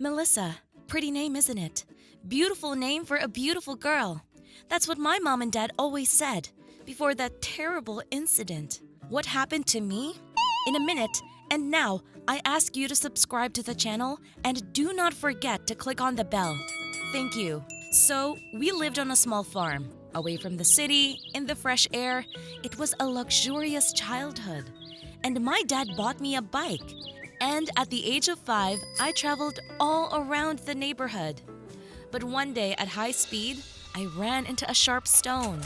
Melissa. Pretty name, isn't it? Beautiful name for a beautiful girl. That's what my mom and dad always said before that terrible incident. What happened to me? In a minute. And now, I ask you to subscribe to the channel and do not forget to click on the bell. Thank you. So, we lived on a small farm, away from the city, in the fresh air. It was a luxurious childhood. And my dad bought me a bike. And at the age of 5, I traveled all around the neighborhood. But one day at high speed, I ran into a sharp stone.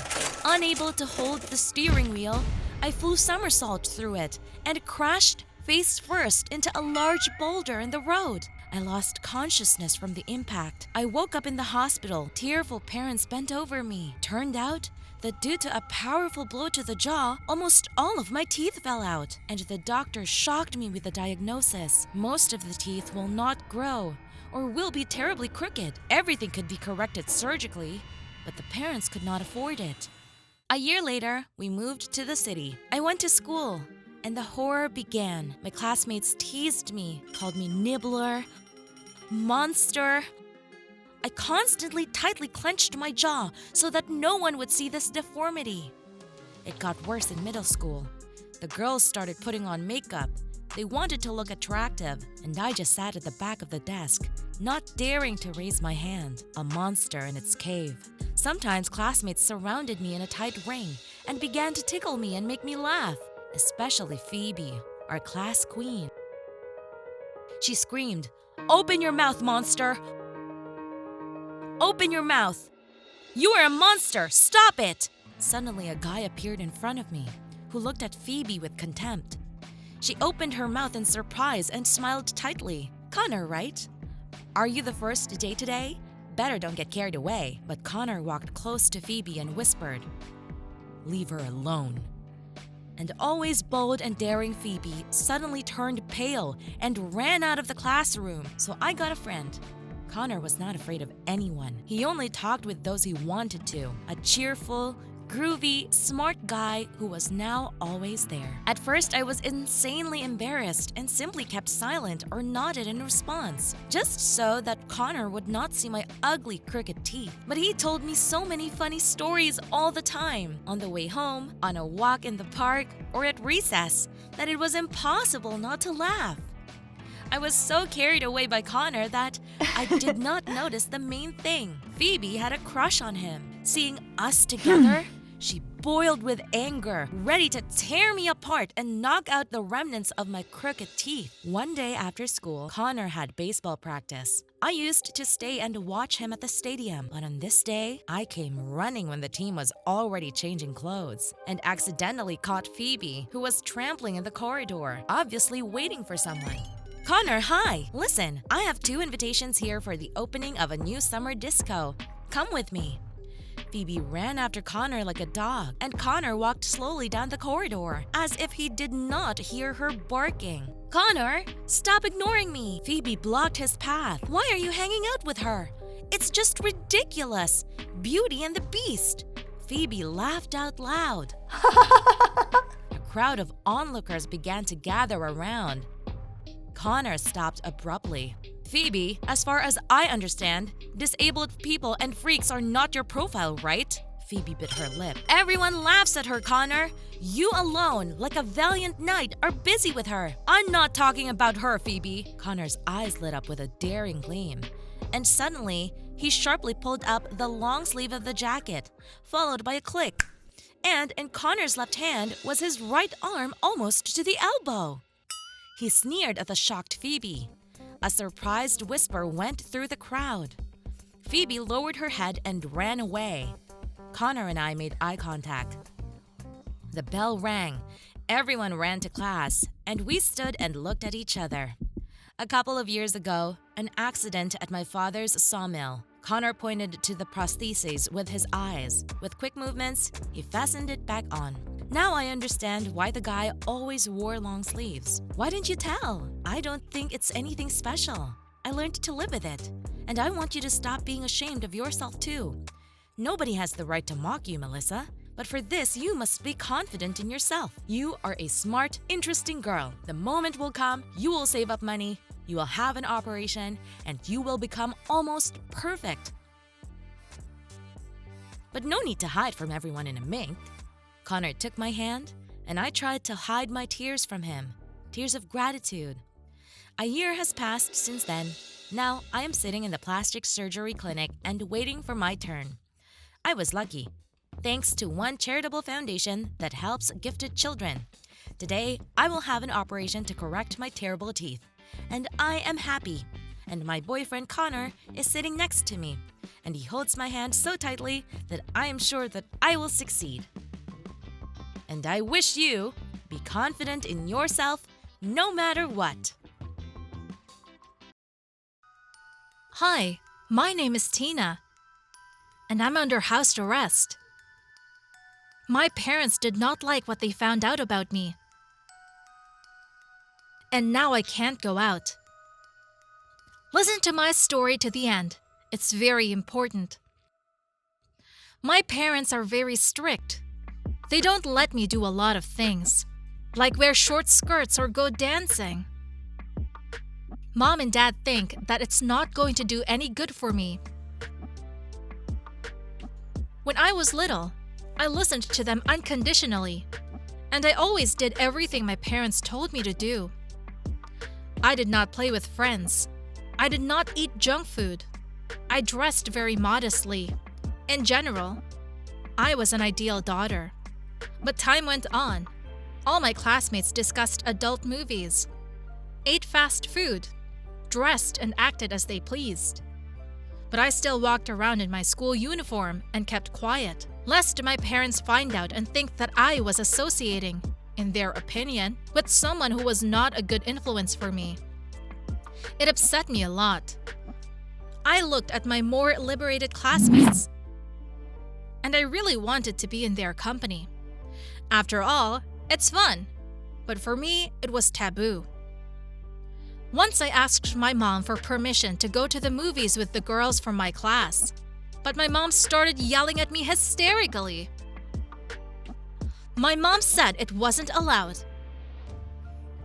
Unable to hold the steering wheel, I flew somersault through it and crashed face first into a large boulder in the road. I lost consciousness from the impact. I woke up in the hospital. Tearful parents bent over me. Turned out that due to a powerful blow to the jaw, almost all of my teeth fell out. And the doctor shocked me with the diagnosis. Most of the teeth will not grow or will be terribly crooked. Everything could be corrected surgically, but the parents could not afford it. A year later, we moved to the city. I went to school, and the horror began. My classmates teased me, called me nibbler, monster. I constantly tightly clenched my jaw so that no one would see this deformity. It got worse in middle school. The girls started putting on makeup. They wanted to look attractive, and I just sat at the back of the desk, not daring to raise my hand, a monster in its cave. Sometimes classmates surrounded me in a tight ring and began to tickle me and make me laugh, especially Phoebe, our class queen. She screamed, "Open your mouth, monster! Open your mouth! You are a monster! Stop it!" Suddenly, a guy appeared in front of me, who looked at Phoebe with contempt. She opened her mouth in surprise and smiled tightly. "Connor, right? Are you the first day today? Better don't get carried away." But Connor walked close to Phoebe and whispered, "Leave her alone." And always bold and daring Phoebe suddenly turned pale and ran out of the classroom. So I got a friend. Connor was not afraid of anyone. He only talked with those he wanted to. A cheerful, groovy, smart guy who was now always there. At first, I was insanely embarrassed and simply kept silent or nodded in response, just so that Connor would not see my ugly, crooked teeth. But he told me so many funny stories all the time, on the way home, on a walk in the park, or at recess, that it was impossible not to laugh. I was so carried away by Connor that I did not notice the main thing. Phoebe had a crush on him. Seeing us together, she boiled with anger, ready to tear me apart and knock out the remnants of my crooked teeth. One day after school, Connor had baseball practice. I used to stay and watch him at the stadium, but on this day, I came running when the team was already changing clothes and accidentally caught Phoebe, who was trampling in the corridor, obviously waiting for someone. "Connor, hi! Listen, I have 2 invitations here for the opening of a new summer disco. Come with me." Phoebe ran after Connor like a dog, and Connor walked slowly down the corridor, as if he did not hear her barking. "Connor, stop ignoring me!" Phoebe blocked his path. "Why are you hanging out with her? It's just ridiculous! Beauty and the Beast!" Phoebe laughed out loud. A crowd of onlookers began to gather around. Connor stopped abruptly. "Phoebe, as far as I understand, disabled people and freaks are not your profile, right?" Phoebe bit her lip. "Everyone laughs at her, Connor. You alone, like a valiant knight, are busy with her." "I'm not talking about her, Phoebe." Connor's eyes lit up with a daring gleam. And suddenly, he sharply pulled up the long sleeve of the jacket, followed by a click. And in Connor's left hand was his right arm almost to the elbow. He sneered at the shocked Phoebe. A surprised whisper went through the crowd. Phoebe lowered her head and ran away. Connor and I made eye contact. The bell rang. Everyone ran to class, and we stood and looked at each other. A couple of years ago, an accident at my father's sawmill. Connor pointed to the prostheses with his eyes. With quick movements, he fastened it back on. Now I understand why the guy always wore long sleeves. Why didn't you tell? I don't think it's anything special. I learned to live with it. And I want you to stop being ashamed of yourself too. Nobody has the right to mock you, Melissa. But for this, you must be confident in yourself. You are a smart, interesting girl. The moment will come, you will save up money, You will have an operation and you will become almost perfect. But no need to hide from everyone in a mink. Connor took my hand and I tried to hide my tears from him, tears of gratitude. A year has passed since then. Now I am sitting in the plastic surgery clinic and waiting for my turn. I was lucky, thanks to one charitable foundation that helps gifted children. Today, I will have an operation to correct my terrible teeth, and I am happy. And my boyfriend Connor is sitting next to me, and he holds my hand so tightly that I am sure that I will succeed. And I wish you be confident in yourself no matter what. Hi, my name is Tina, and I'm under house arrest. My parents did not like what they found out about me. And now I can't go out. Listen to my story to the end. It's very important. My parents are very strict. They don't let me do a lot of things, like wear short skirts or go dancing. Mom and Dad think that it's not going to do any good for me. When I was little, I listened to them unconditionally, and I always did everything my parents told me to do. I did not play with friends. I did not eat junk food. I dressed very modestly. In general, I was an ideal daughter. But time went on. All my classmates discussed adult movies, ate fast food, dressed and acted as they pleased. But I still walked around in my school uniform and kept quiet, lest my parents find out and think that I was associating, in their opinion, with someone who was not a good influence for me. It upset me a lot. I looked at my more liberated classmates, and I really wanted to be in their company. After all, it's fun, but for me, it was taboo. Once I asked my mom for permission to go to the movies with the girls from my class, but my mom started yelling at me hysterically. My mom said it wasn't allowed.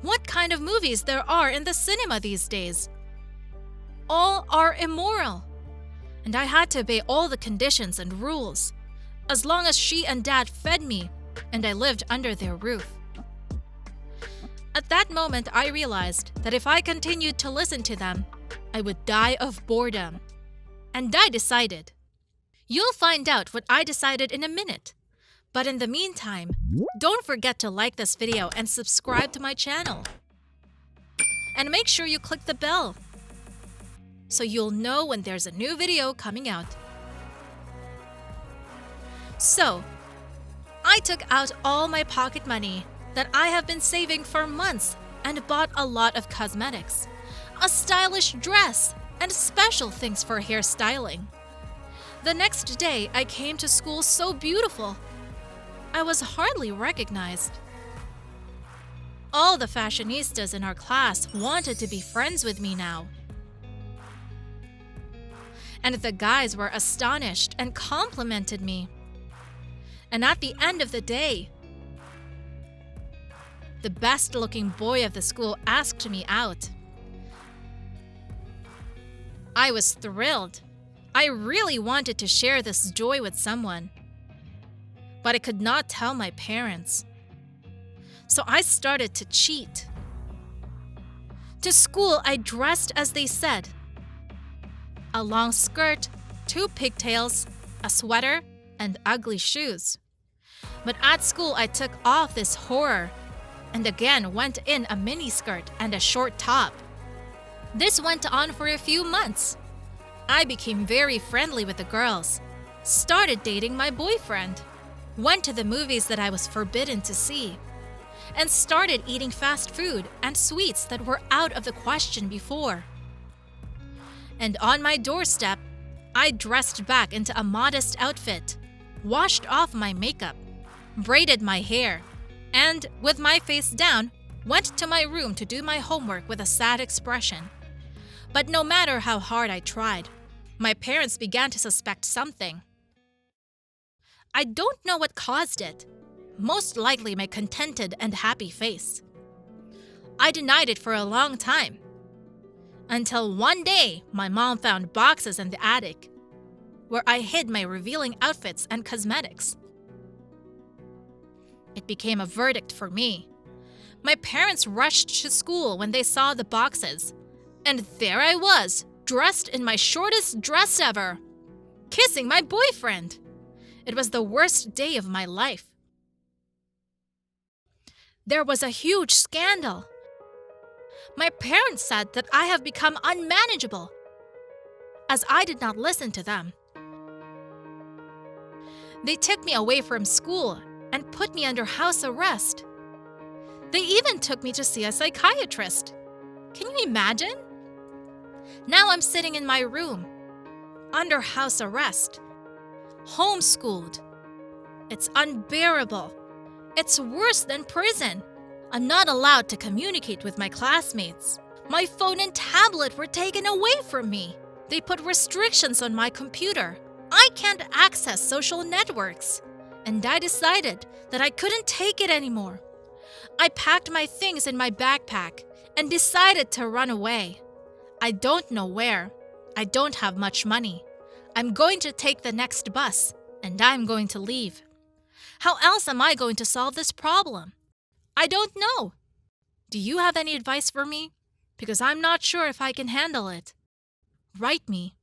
What kind of movies there are in the cinema these days? All are immoral. And I had to obey all the conditions and rules, as long as she and Dad fed me and I lived under their roof. At that moment, I realized that if I continued to listen to them, I would die of boredom. And I decided. You'll find out what I decided in a minute. But in the meantime, don't forget to like this video and subscribe to my channel. And make sure you click the bell so you'll know when there's a new video coming out. So, I took out all my pocket money that I have been saving for months and bought a lot of cosmetics, a stylish dress, and special things for hairstyling. The next day, I came to school so beautiful. I was hardly recognized. All the fashionistas in our class wanted to be friends with me now. And the guys were astonished and complimented me. And at the end of the day, the best-looking boy of the school asked me out. I was thrilled. I really wanted to share this joy with someone. But I could not tell my parents. So I started to cheat. To school, I dressed as they said. A long skirt, 2 pigtails, a sweater, and ugly shoes. But at school, I took off this horror and again went in a miniskirt and a short top. This went on for a few months. I became very friendly with the girls, started dating my boyfriend, went to the movies that I was forbidden to see, and started eating fast food and sweets that were out of the question before. And on my doorstep, I dressed back into a modest outfit, washed off my makeup, braided my hair, and, with my face down, went to my room to do my homework with a sad expression. But no matter how hard I tried, my parents began to suspect something. I don't know what caused it. Most likely my contented and happy face. I denied it for a long time. Until one day, my mom found boxes in the attic where I hid my revealing outfits and cosmetics. It became a verdict for me. My parents rushed to school when they saw the boxes, and there I was, dressed in my shortest dress ever, kissing my boyfriend. It was the worst day of my life. There was a huge scandal. My parents said that I have become unmanageable, as I did not listen to them. They took me away from school and put me under house arrest. They even took me to see a psychiatrist. Can you imagine? Now I'm sitting in my room, under house arrest, homeschooled. It's unbearable. It's worse than prison. I'm not allowed to communicate with my classmates. My phone and tablet were taken away from me. They put restrictions on my computer. I can't access social networks. And I decided that I couldn't take it anymore. I packed my things in my backpack and decided to run away. I don't know where. I don't have much money. I'm going to take the next bus, and I'm going to leave. How else am I going to solve this problem? I don't know. Do you have any advice for me? Because I'm not sure if I can handle it. Write me.